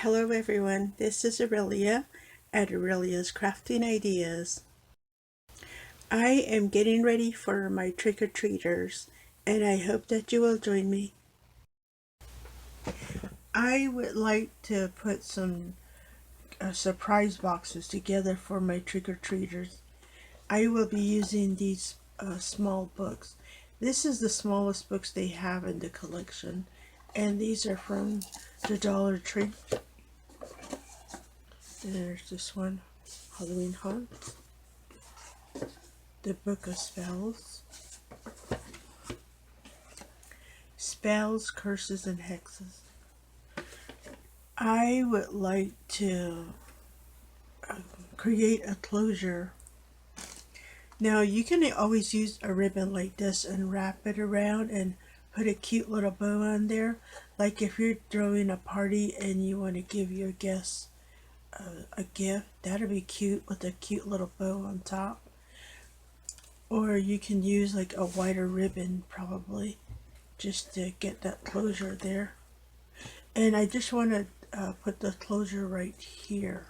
Hello everyone, this is Aurelia at Aurelia's Crafting Ideas. I am getting ready for my trick-or-treaters and I hope that you will join me. I would like to put some surprise boxes together for my trick-or-treaters. I will be using these small books. This is the smallest books they have in the collection, and these are from the Dollar Tree. There's this one, Halloween Hunt, the Book of Spells, Curses, and Hexes. I would like to create a closure. Now you can always use a ribbon like this and wrap it around and put a cute little bow on there. Like if you're throwing a party and you want to give your guests a gift, that'll be cute with a cute little bow on top. Or you can use like a wider ribbon probably just to get that closure there. And I just want to put the closure right here.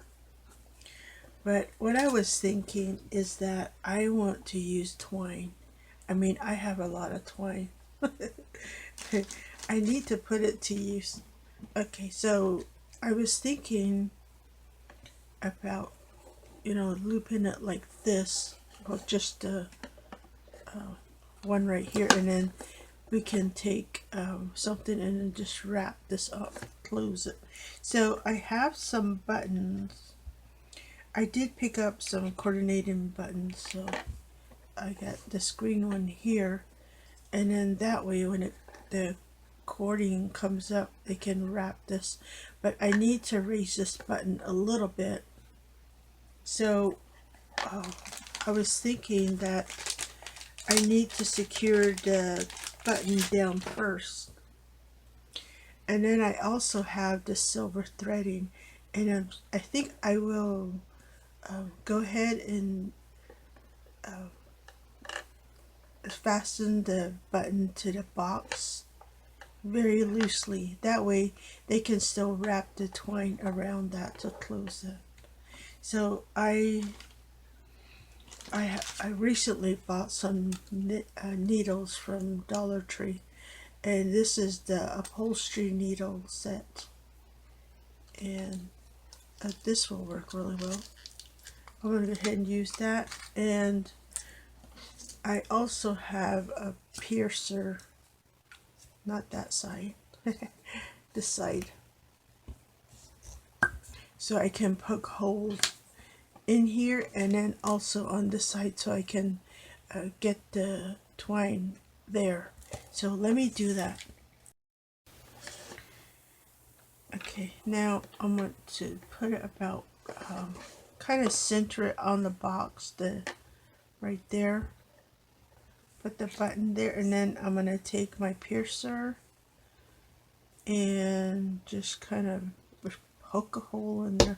But what I was thinking is that I want to use twine. I mean, I have a lot of twine. I need to put it to use. Okay, so I was thinking about, looping it like this. Well, just one right here, and then we can take something and then just wrap this up, close it. So I have some buttons. I did pick up some coordinating buttons, so I got this green one here, and then that way when the cording comes up, they can wrap this. But I need to raise this button a little bit, so I was thinking that I need to secure the button down first, and then I also have the silver threading, and I think I will go ahead and fasten the button to the box very loosely. That way they can still wrap the twine around that to close it. So I recently bought some needles from Dollar Tree, and this is the upholstery needle set, and this will work really well. I'm going to go ahead and use that. And I also have a piercer, not that side, this side, so I can poke holes in here, and then also on this side so I can get the twine there. So let me do that. Okay, now I'm going to put it about kind of center it on the box, right there. Put the button there, and then I'm going to take my piercer and just kind of poke a hole in there.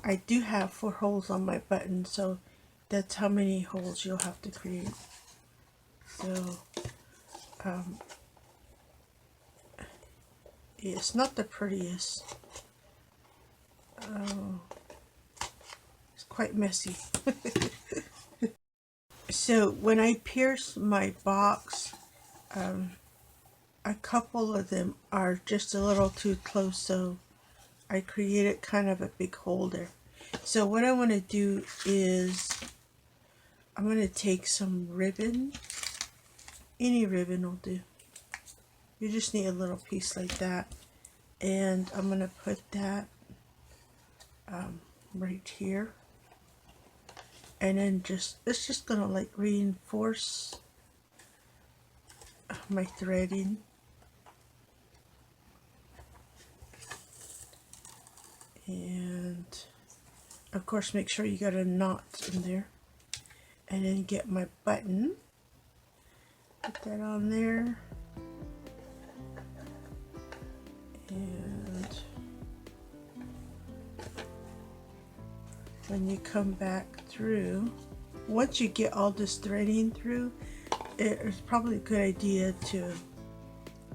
I do have 4 holes on my button, so that's how many holes you'll have to create. So it's not the prettiest. It's quite messy. So when I pierce my box, a couple of them are just a little too close, so I created kind of a big hole there. So what I want to do is I'm going to take some ribbon. Any ribbon will do. You just need a little piece like that, and I'm going to put that right here, and then it's just going to like reinforce my threading. And of course make sure you got a knot in there, and then get my button, put that on there, and when you come back through, once you get all this threading through, it's probably a good idea to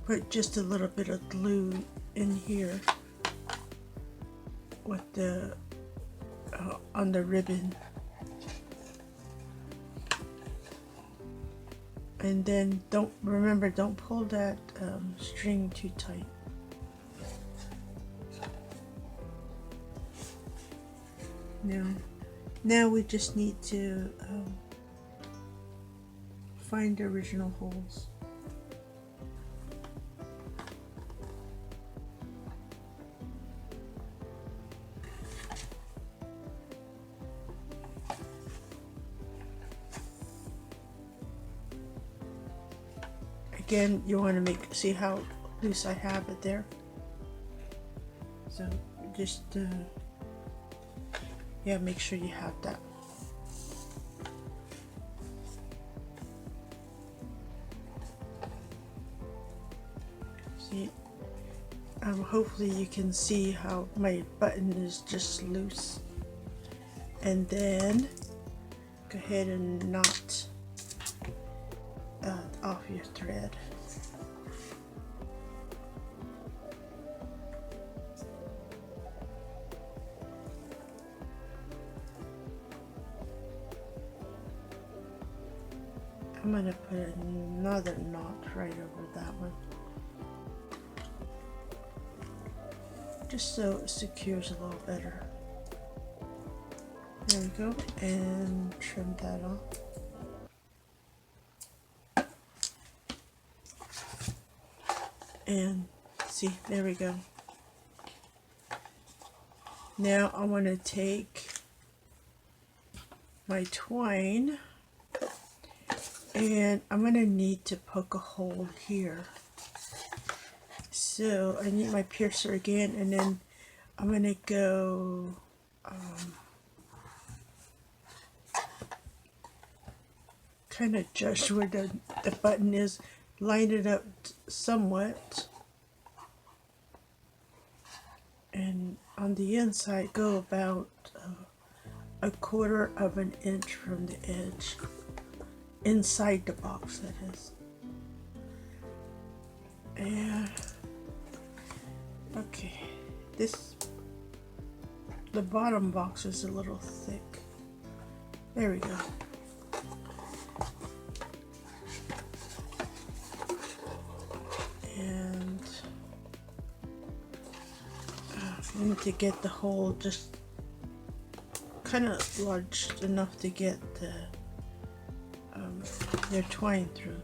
put just a little bit of glue in here with the on the ribbon, and then don't pull that string too tight. Now we just need to find the original holes. Again, you want to see how loose I have it there. So just yeah, make sure you have that. See, hopefully you can see how my button is just loose. And then go ahead and knot off your thread. I'm going to put another knot right over that one, just so it secures a little better. There we go, and trim that off. And see, there we go. Now I want to take my twine, and I'm going to need to poke a hole here. So I need my piercer again, and then I'm going to go kind of just where the button is, line it up somewhat, and on the inside go about 1/4 of an inch from the edge, inside the box, that is. And okay, the bottom box is a little thick. There we go. And I need to get the hole just kind of large enough to get their twine through.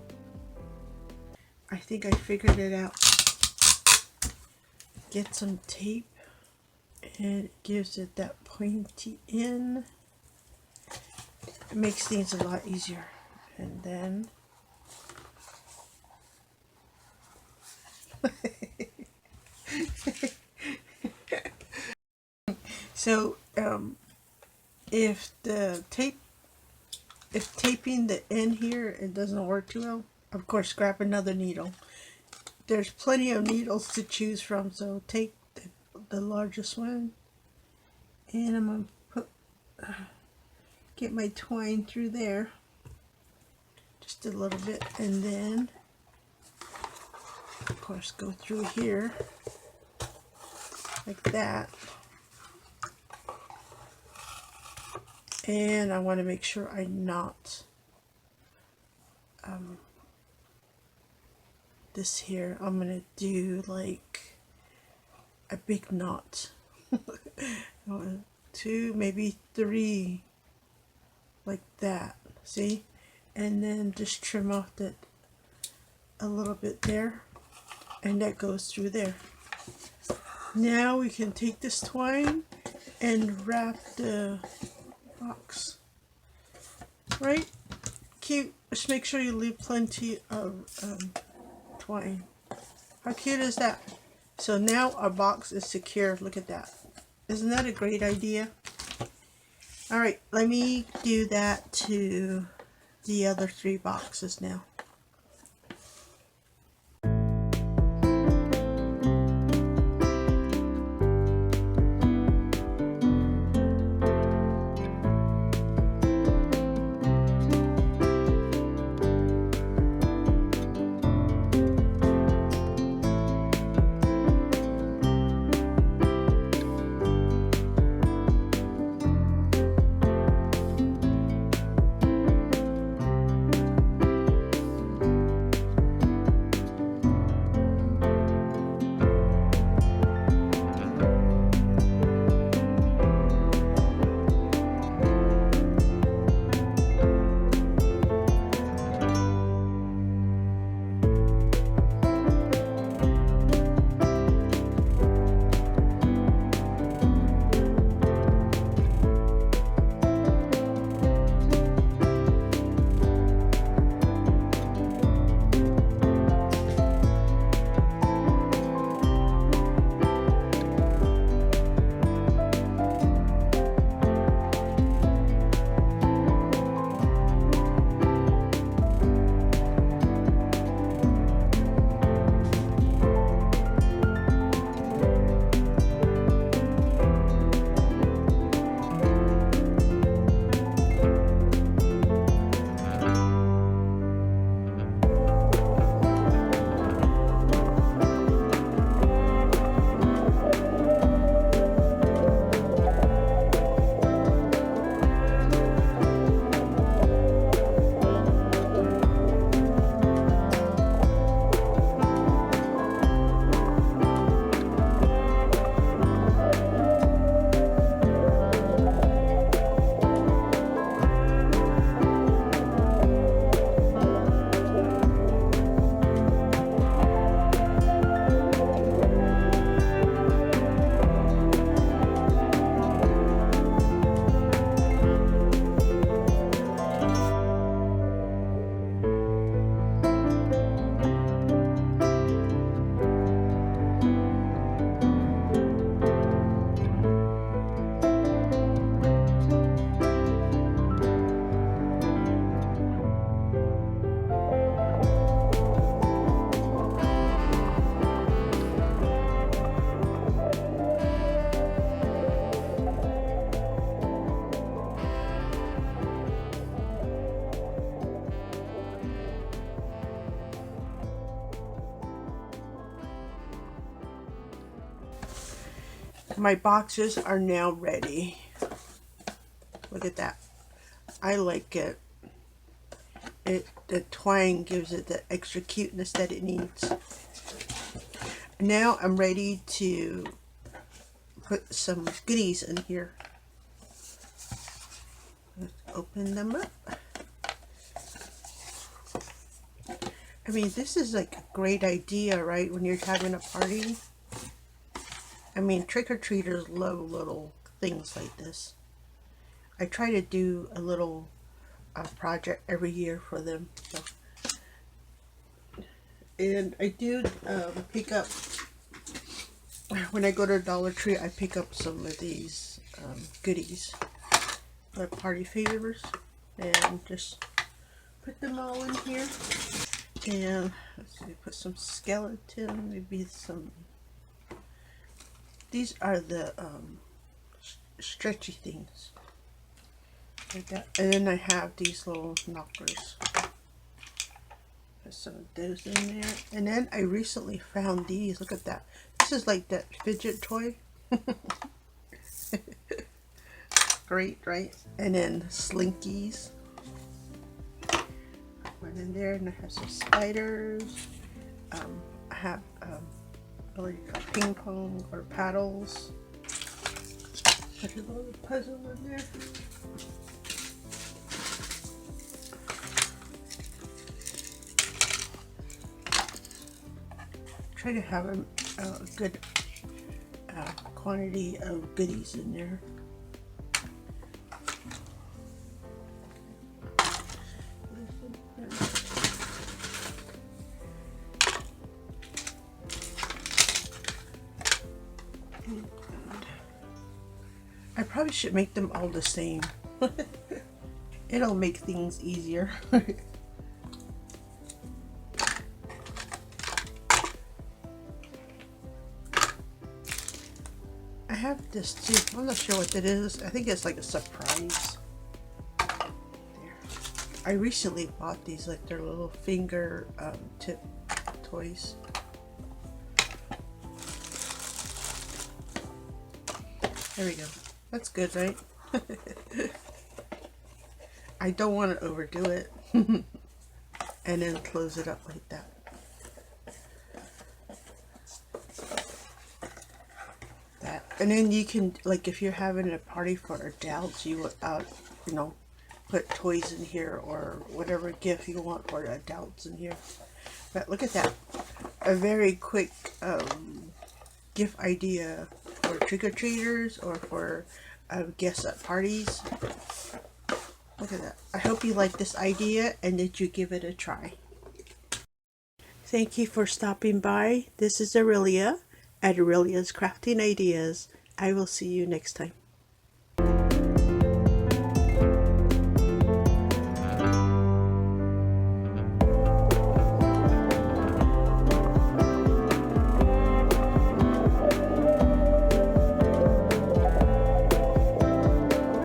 I think I figured it out. Get some tape, and it gives it that pointy end. It makes things a lot easier. And then so if taping the end here it doesn't work too well, of course grab another needle. There's plenty of needles to choose from, so take the largest one, and I'm going to get my twine through there just a little bit, and then of course go through here like that. And I want to make sure I knot this here. I'm going to do like a big knot. 1, 2, maybe 3, like that. See? And then just trim off that a little bit there, and that goes through there. Now we can take this twine and wrap the box. Right? Cute. Just make sure you leave plenty of twine. How cute is that? So now our box is secure. Look at that. Isn't that a great idea? Alright, let me do that to the other 3 boxes now. My boxes are now ready. Look at that. I like it. The twine gives it the extra cuteness that it needs. Now I'm ready to put some goodies in here. Let's open them up. I mean, this is like a great idea, right? When you're having a party. I mean, trick-or-treaters love little things like this. I try to do a little project every year for them. So. And I do pick up, when I go to Dollar Tree, I pick up some of these goodies, like party favors, and just put them all in here. And let's see, put some skeleton, maybe some, these are the stretchy things. Like that. And then I have these little knockers. Put some of those in there. And then I recently found these. Look at that. This is like that fidget toy. Great, right? And then slinkies. One in there. And I have some spiders. I have what do you call ping pong or paddles. Put a little puzzle in there. Try to have a good quantity of goodies in there. I probably should make them all the same. It'll make things easier. I have this too. I'm not sure what it is. I think it's like a surprise. There. I recently bought these, like their little finger tip toys. There we go. That's good, right? I don't want to overdo it. And then close it up like that. And then you can, like, if you're having a party for adults, you would, you know, put toys in here or whatever gift you want for adults in here. But look at that. A very quick gift idea for trick-or-treaters or for guests at parties. Look at that. I hope you like this idea and that you give it a try. Thank you for stopping by. This is Aurelia at Aurelia's Crafting Ideas. I will see you next time.